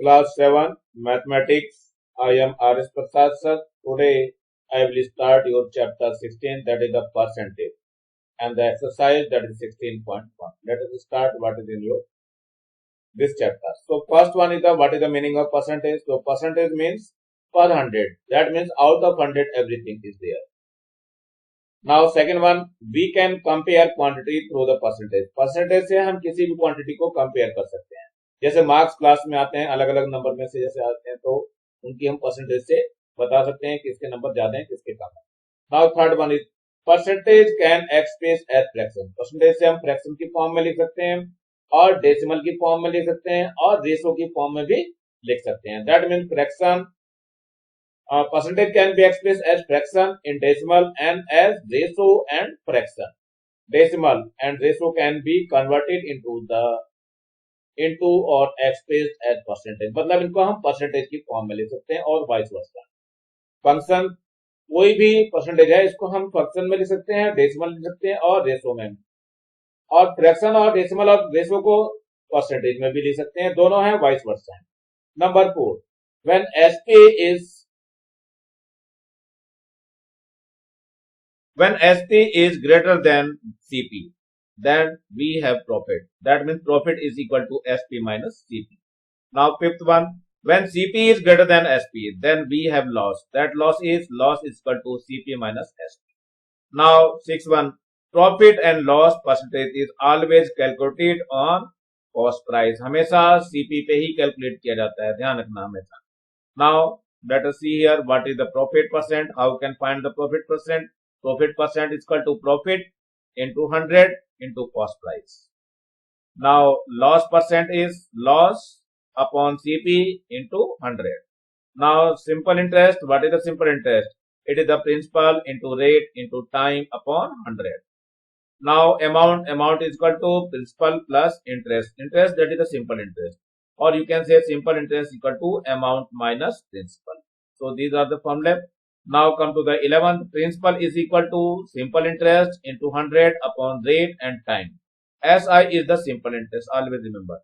Class 7 Mathematics. I am R.S. Prasad sir. Today I will start your chapter 16, that is the percentage, and the exercise, that is 16.1. Let us start what is in your this chapter. So first one is the what is the meaning of percentage. So percentage means per 100. That means out of 100 everything is there. Now second one, we can compare quantity through the percentage. Percentage से हम किसी भी quantity को compare कर सकते हैं. जैसे marks class में आते हैं अलग अलग नंबर में से जैसे आते हैं तो उनकी हम परसेंटेज से बता सकते हैं किसके नंबर ज्यादा हैं किसके कम हैं. Now third one is percentage can express as fraction. Percentage से हम फ्रैक्शन की फॉर्म में लिख सकते हैं और डेसिमल की फॉर्म में लिख सकते हैं और रेशो की फॉर्म में भी लिख सकते हैं. That means fraction percentage can be expressed as fraction in decimal and as ratio and fraction. Decimal and ratio can be converted into or expressed as percentage. मतलब इनको हम परसेंटेज की फॉर्म में ले सकते हैं और वाइस वर्सा. फंक्शन कोई भी परसेंटेज है इसको हम फंक्शन में लिख सकते हैं, डेसिमल लिख सकते हैं और रेशो में, और फ्रैक्शन और डेसिमल और रेशो को परसेंटेज में भी लिख सकते हैं. दोनों है वाइस वर्सा है. Number 4, when ST is greater than CP, then we have profit. That means profit is equal to SP minus CP. Now fifth one, when CP is greater than SP, then we have loss. That loss is equal to CP minus SP. Now sixth one, profit and loss percentage is always calculated on cost price. हमेशा CP पे ही calculate किया जाता है, ध्यान रखना हमेशा. Now let us see here what is the profit percent. How can find the profit percent? Profit percent is equal to profit into 100 into cost price. Now loss percent is loss upon CP into 100. Now simple interest, what is the simple interest? It is the principal into rate into time upon 100. Now amount is equal to principal plus interest. Interest, that is the simple interest, or you can say simple interest equal to amount minus principal. So these are the formula. Now come to the 11th, principal is equal to simple interest into 100 upon rate and time. SI is the simple interest, always remember.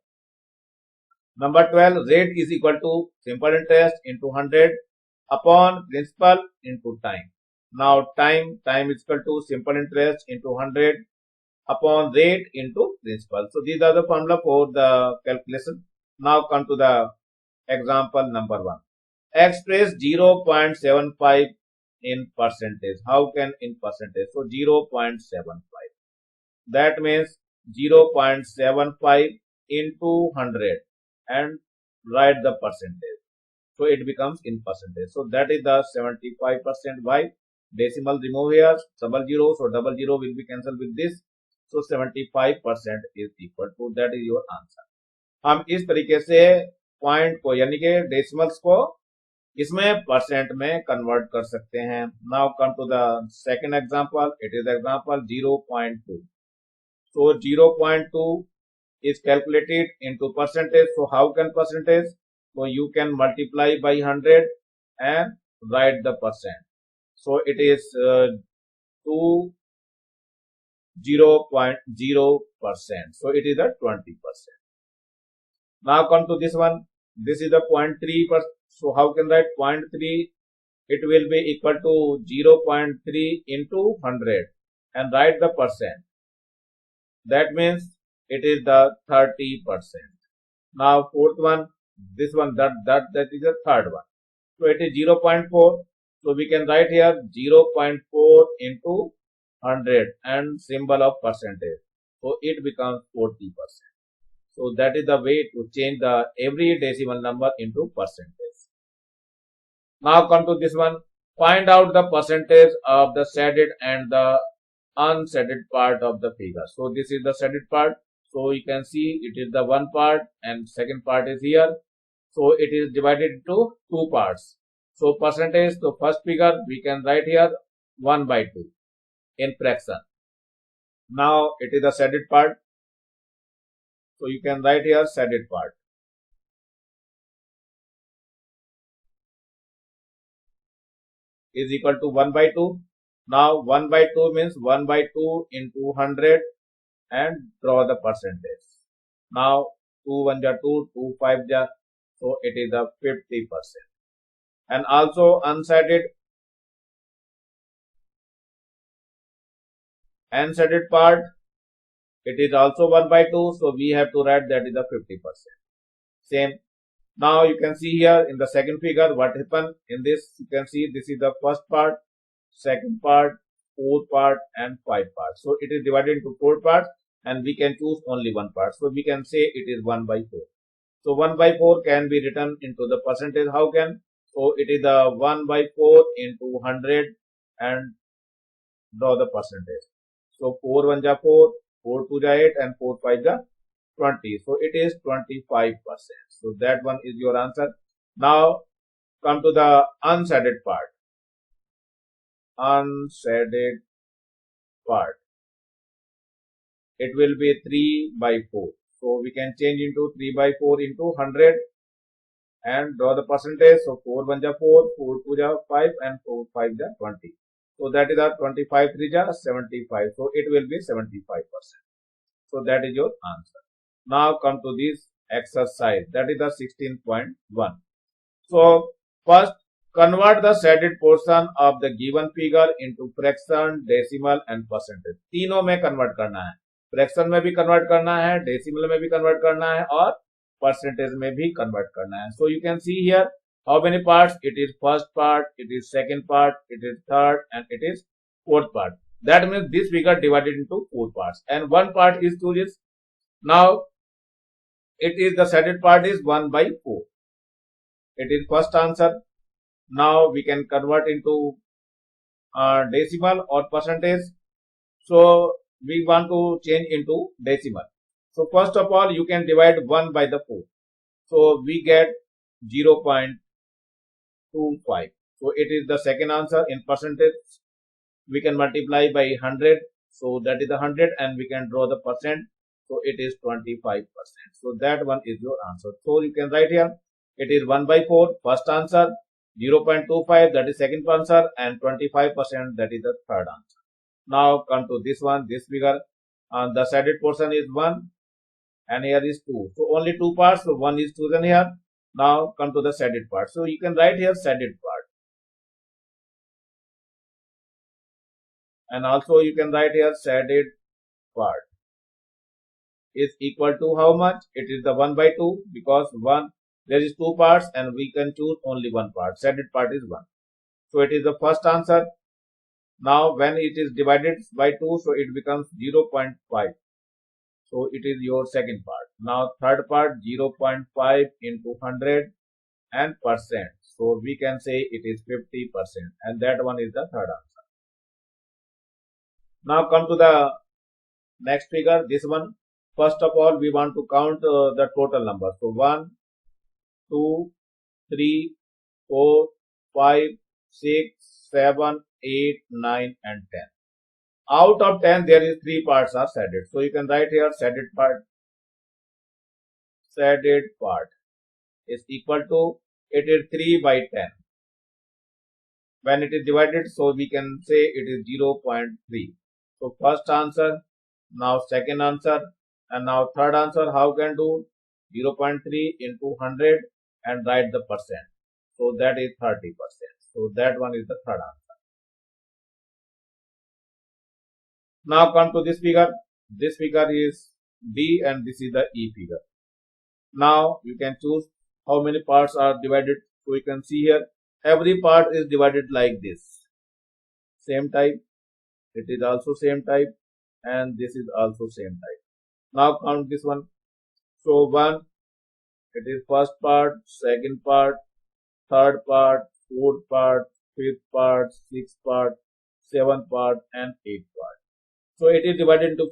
Number 12, rate is equal to simple interest into 100 upon principal into time. Now time is equal to simple interest into 100 upon rate into principal. So these are the formula for the calculation. Now come to the example number 1. Express 0.75 in percentage. How can in percentage? So 0.75. That means 0.75 into 100 and write the percentage. So it becomes in percentage. So that is the 75%. Why? Decimal remove here, double zero. So double zero will be cancelled with this. So 75% is equal to, that is your answer. हम इस तरीके से point को यानी कि decimals को इसमें percent में कन्वर्ट कर सकते हैं. Now come to the second example. It is example 0.2. so 0.2 is calculated into percentage. So how can percentage? So you can multiply by 100 and write the percent. So it is 0.0%. So it is a 20%. Now come to this one. This is the 0.3%. So how can write 0.3? It will be equal to 0.3 into 100 and write the percent. That means it is the 30%. Now fourth one, this one, that is the third one. So it is 0.4. So we can write here 0.4 into 100 and symbol of percentage. So it becomes 40%. So that is the way to change the every decimal number into percentage. Now come to this one. Find out the percentage of the shaded and the unshaded part of the figure. So this is the shaded part. So you can see it is the one part and second part is here. So it is divided into two parts. So percentage, so first figure we can write here 1/2 in fraction. Now it is the shaded part. So you can write here shaded part. Is equal to 1/2. Now 1/2 means 1/2 into 100 and draw the percentage. Now 2 1 ja 2, 2 5 ja. So it is the 50%. And also unshaded part, it is also 1 by 2. So we have to write that is the 50%. Same. Now you can see here in the second figure what happened in this. You can see this is the first part, second part, fourth part and fifth part. So it is divided into 4 parts and we can choose only one part. So we can say it is 1 by 4. So 1 by 4 can be written into the percentage. How can? So it is the 1 by 4 into 100 and draw the percentage. So 4 1 ja 4, 4 2 ja 8 and 4 5 ja 20. So it is 25%. So that one is your answer. Now come to the unshaded part. Unshaded part. It will be 3 by 4. So we can change into 3 by 4 into 100 and draw the percentage. So 4 1 ja 4, 4 2 ja 5 and 4 5 ja 20. So that is our 25 3 ja 75. So it will be 75%. So that is your answer. Now come to this exercise, that is the 16.1. So first convert the shaded portion of the given figure into fraction, decimal and percentage. तीनों में convert करना है, fraction में भी convert करना है, decimal में भी convert करना है और percentage में भी convert करना है. So you can see here how many parts. It is first part, it is second part, it is third and it is fourth part. That means this figure divided into 4 parts and one part is to this. Now it is the shaded part is 1 by 4. It is first answer. Now we can convert into decimal or percentage. So we want to change into decimal. So first of all you can divide 1 by the 4. So we get 0.25. So it is the second answer. In percentage we can multiply by 100. So that is the 100 and we can draw the percent. So it is 25%. So that one is your answer. So you can write here it is 1 by 4 first answer, 0.25 that is second answer and 25% that is the third answer. Now come to this one, this figure. The shaded portion is 1 and here is 2. So only 2 parts. So 1 is chosen here. Now come to the shaded part. So you can write here shaded part. And also you can write here shaded part is equal to how much? It is the 1 by 2 because 1 there is 2 parts and we can choose only one part. Shaded part is 1. So it is the first answer. Now when it is divided by 2, so it becomes 0.5. So it is your second part. Now third part 0.5 into 100 and percent. So we can say it is 50% and that one is the third answer. Now come to the next figure, this one. First of all, we want to count the total number. So 1, 2, 3, 4, 5, 6, 7, 8, 9 and 10. Out of 10, there is 3 parts are shaded. So you can write here shaded part. Shaded part is equal to, it is 3 by 10. When it is divided, so we can say it is 0.3. So first answer, now second answer and now third answer. How can do? 0.3 into 100 and write the percent. So that is 30%. So that one is the third answer. Now come to this figure. This figure is D and this is the E figure. Now you can choose how many parts are divided. So you can see here every part is divided like this. Same type. It is also same type and this is also same type. Now count this one. So 1, it is first part, second part, third part, fourth part, fifth part, sixth part, seventh part and eighth part. So it is divided into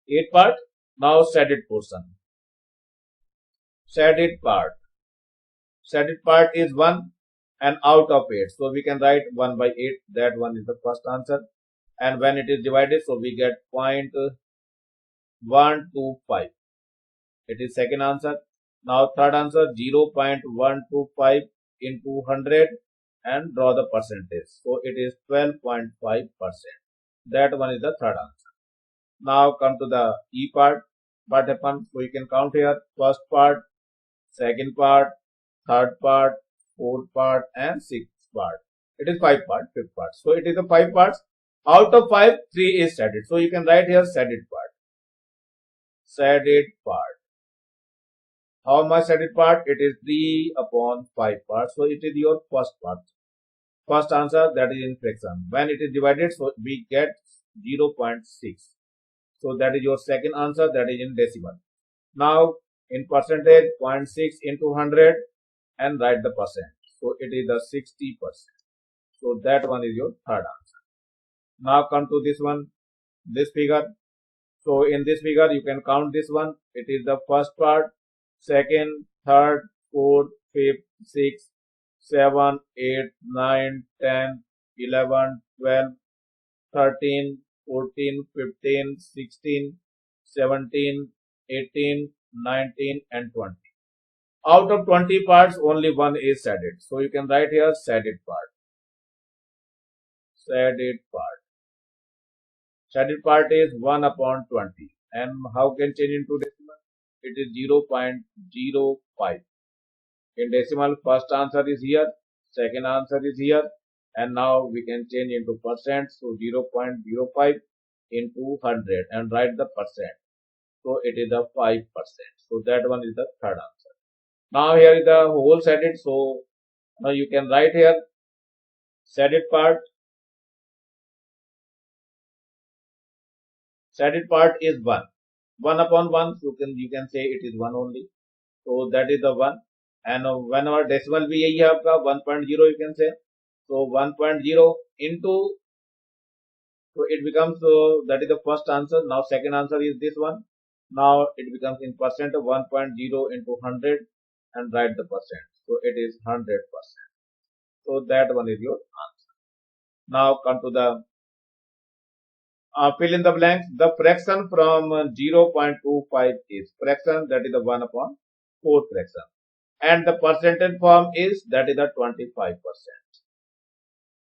8 parts. Now shaded portion. Shaded part. Shaded part is 1 and out of 8. So we can write 1 by 8. That one is the first answer. And when it is divided, so we get 0.125. It is second answer. Now third answer 0.125 into 100 and draw the percentage. So it is 12.5%. That one is the third answer. Now come to the E part. What happened? So you can count here first part, second part, third part, fourth part, and sixth part. It is 5 part, fifth part. So it is the 5 parts. Out of 5, 3 is shaded. So you can write here shaded part. Shaded part. How much shaded part? It is 3 upon 5 parts. So it is your first part. First answer, that is in fraction. When it is divided, so we get 0.6. So that is your second answer, that is in decimal. Now in percentage, 0.6 into 100 and write the percent. So it is the 60%. So that one is your third answer. Now come to this one, this figure. So in this figure, you can count this one. It is the first part, second, third, fourth, fifth, sixth, 7, 8, 9, 10, 11, 12, 13, 14, 15, 16, 17, 18, 19 and 20. Out of 20 parts, only one is shaded. So you can write here shaded part. Shaded part. Shaded part is 1 upon 20. And how can change into decimal? It is 0.05. In decimal, first answer is here, second answer is here, and now we can change into percent. So 0.05 into 100 and write the percent. So it is the 5%. So that one is the third answer. Now here is the whole shaded. So now you can write here shaded part. Shaded part is 1. 1 upon 1. So you can say it is 1 only. So that is the 1. And whenever decimal भी यही है आपका 1.0 you can say. So 1.0 into, so it becomes, that is the first answer. Now second answer is this one. Now it becomes in percent of 1.0 into 100 and write the percent. So it is 100%. So that one is your answer. Now come to the fill in the blanks. The fraction from 0.25 is fraction, that is the 1 upon 4 fraction. And the percentage form is, that is the 25%.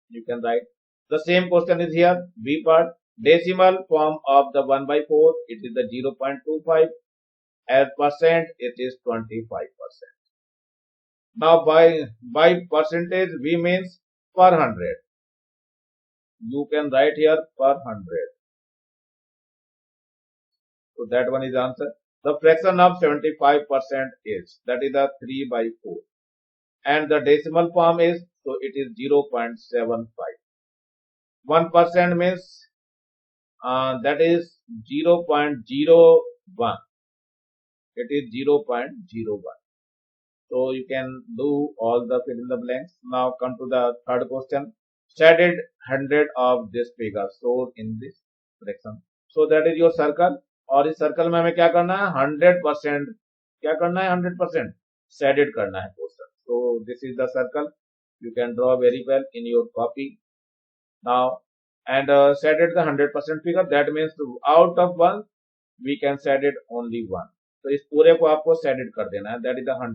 You can write. The same question is here. B part. Decimal form of the 1 by 4. It is the 0.25. As percent, it is 25%. Now by percentage, we means per 100. You can write here per 100. So that one is the answer. The fraction of 75% is, that is the 3 by 4. And the decimal form is, so it is 0.75. 1% means that is 0.01. It is 0.01. So you can do all the fill in the blanks. Now come to the third question. Shaded 100 of this figure shown in this fraction. So that is your circle. और इस circle में हमें क्या करना है 100%. क्या करना है 100%? Shaded करना है portion. So this is the circle. You can draw very well in your copy. Now and shaded the 100% figure. That means out of 1 we can shaded only 1. तो इस पूरे को आपको shaded कर देना है. That is the 100%.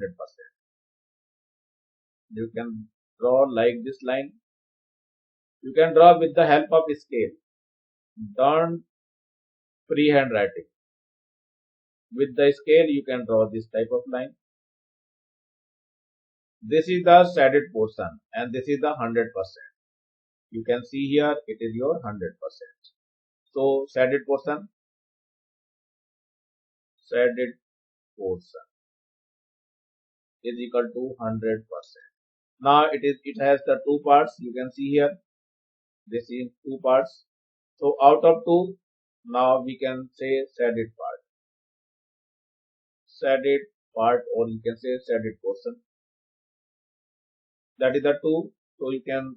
You can draw like this line. You can draw with the help of scale. Don't freehand writing. With the scale, you can draw this type of line. This is the shaded portion and this is the 100%. You can see here it is your 100%. So shaded portion is equal to 100%. Now it has the two parts. You can see here. This is two parts. So out of 2, now we can say shaded part. Shaded part, or you can say shaded portion. That is the 2. So you can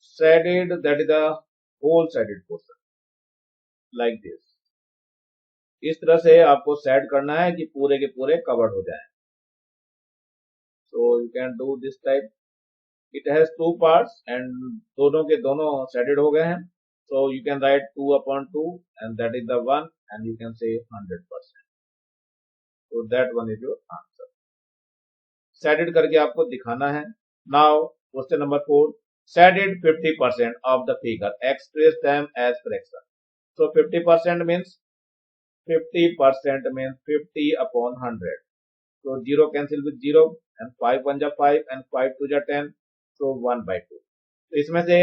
shaded, that is the whole shaded portion. Like this. इस तरह से आपको set करना है कि पूरे के पूरे कवर्ड हो जाएं. So you can do this type. It has two parts and दोनों के दोनों shaded हो गए हैं. So you can write 2 upon 2 and that is the 1 and you can say 100%. So that one is your answer. Shaded करके आपको दिखाना है. Now question number 4. Shaded 50% of the figure. Express them as fraction. So 50% means 50% means 50 upon 100. So 0 cancel with 0 and 5 1 जा 5 and 5 2 जा 10, so 1/2. तो इसमें से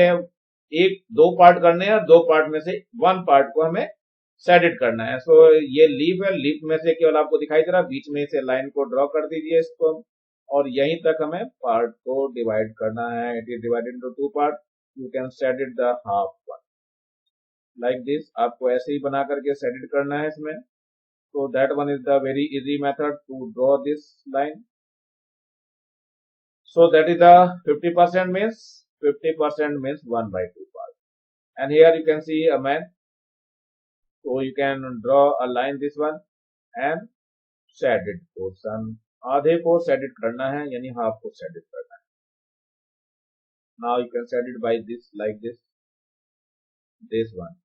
एक दो पार्ट करने हैं और दो पार्ट में से वन पार्ट को हमें सेडेड करना है। सो ये लीफ है, लीफ में से केवल आपको दिखाई दे रहा, बीच में से लाइन को ड्रॉ कर दीजिए इसको, और यहीं तक हमें पार्ट को डिवाइड करना है। It is divided into two part, you can said it the half one like this. आपको ऐसे ही बना करके सेड इट करना है इसमें। So that one is the very easy method to draw this line. So that is the 50% means 1/2 part. And here you can see a man. So you can draw a line this one and shaded portion. आधे को shaded करना है, यानी half को shaded करना है. Now you can shade it by this, like this one.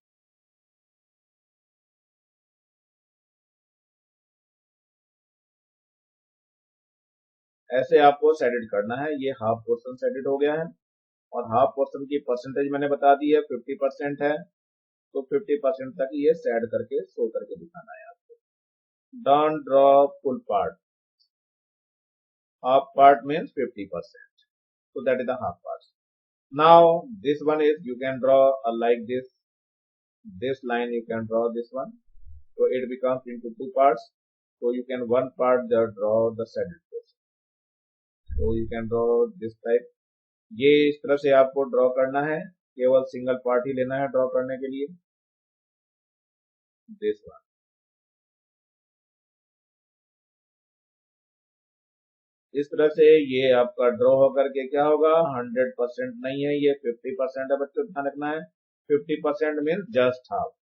ऐसे आपको सेडेड करना है। ये हाफ पोर्शन सेडेड हो गया है, और हाफ पोर्शन की परसेंटेज मैंने बता दी है 50% है, तो 50% तक ये सेड करके शो करके दिखाना है आपको। Don't draw full part, half part means 50%, so that is the half part. Now this one is, you can draw like this line you can draw this one, so it becomes into two parts, so you can one part draw the shaded portion, so you can draw this type. ये इस तरह से आपको draw करना है, केवल single part ही लेना है ड्रॉ करने के लिए, दिस वन। इस तरह से ये आपका ड्रॉ होकर के क्या होगा, 100% नहीं है, ये 50% है बच्चों, ध्यान रखना है। 50% means just half,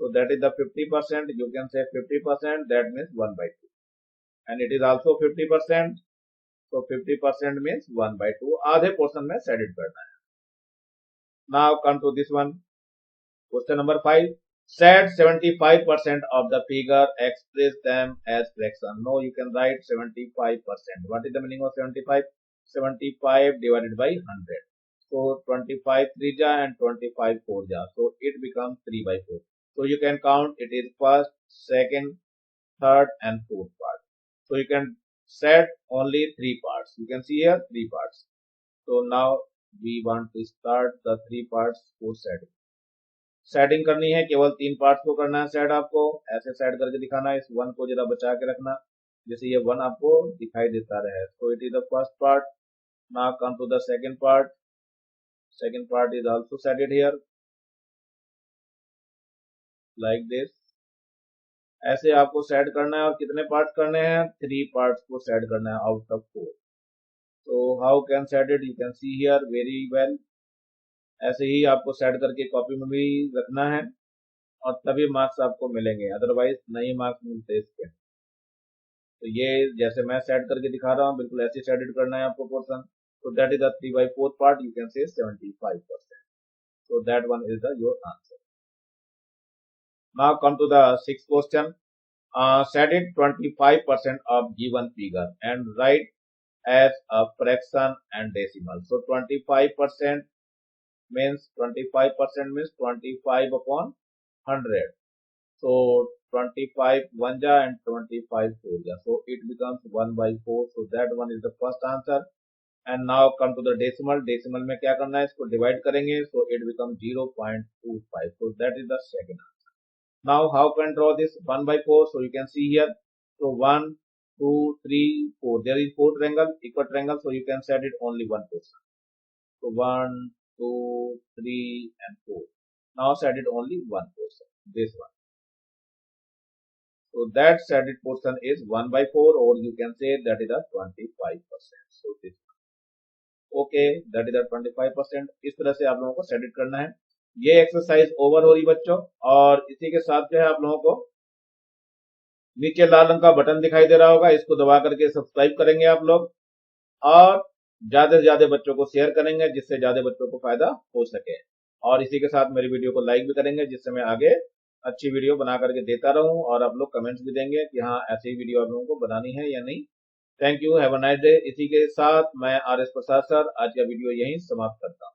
so that is the 50%, you can say 50%, that means 1/2, and it is also 50%, so 50% means 1/2, आधे पोर्शन में सेडेड करना है। Now come to this one, question number 5. Set 75% of the figure, express them as fraction. No, you can write 75%. What is the meaning of 75? 75 divided by 100. So 25 3 ja and 25 4 ja. So it becomes 3/4. So you can count it is first, second, third and fourth part. So you can set only three parts. You can see here three parts. So now we want to start the three parts for setting. Setting करनी है, केवल तीन parts को करना है set. आपको ऐसे set करके दिखाना है, इस वन को जरा बचा के रखना, जैसे ये वन आपको दिखाई देता रहे। So it is the first part. Now come to the second part. Second part is also seated here like this. ऐसे आपको सेट करना है, और कितने पार्ट्स करने हैं, थ्री पार्ट्स को सेट करना है out of four. So how can set it, you can see here very well. ऐसे ही आपको सेट करके कॉपी में भी रखना है, और तभी मार्क्स आपको मिलेंगे, अदरवाइज नहीं मार्क्स मिलते इसके। तो ये जैसे मैं सेट करके दिखा रहा हूँ, बिल्कुल ऐसे सेट करना है आपको पोर्शन। तो that is the 3/4 part, you can say 75%। so that one is the your answer. Now come to the sixth question. Set it 25% of given figure and write as a fraction and decimal. So 25% means 25 upon 100. So 25 1 ja and 25 4 ja. So it becomes 1/4. So that one is the first answer. And now come to the decimal. Decimal में क्या करना है, इसको divide करेंगे. So it becomes 0.25. So that is the second answer. Now how can draw this 1/4? So you can see here. So 1, 2, 3, 4. There is 4 triangle, equal triangle. So you can set it only one portion. So 1, 2, 3 and 4. Now set it only one portion. This one. So that shaded portion is 1/4, or you can say that is a 25%. So this one. Okay, that is a 25%. इस तरह से आप लोगों को shaded करना है। ये exercise over हो रही बच्चों, और इसी के साथ जो है आप लोगों को नीचे लाल रंग का बटन दिखाई दे रहा होगा, इसको दबा करके सब्सक्राइब करेंगे आप लोग, और ज्यादा से ज्यादा बच्चों को शेयर करेंगे, जिससे ज्यादा बच्चों को फायदा हो सके। और इसी के साथ मेरी वीडियो को लाइक भी करेंगे, जिससे मैं आगे अच्छी वीडियो बना करके देता रहूं, और आप लोग कमेंट्स भी देंगे कि हाँ ऐसी वीडियो आप लोगों को बनानी है या नहीं। Thank you, have a nice day. इसी के साथ मैं RS प्रसाद सर आज का वीडियो यहीं समाप्त करता हूं।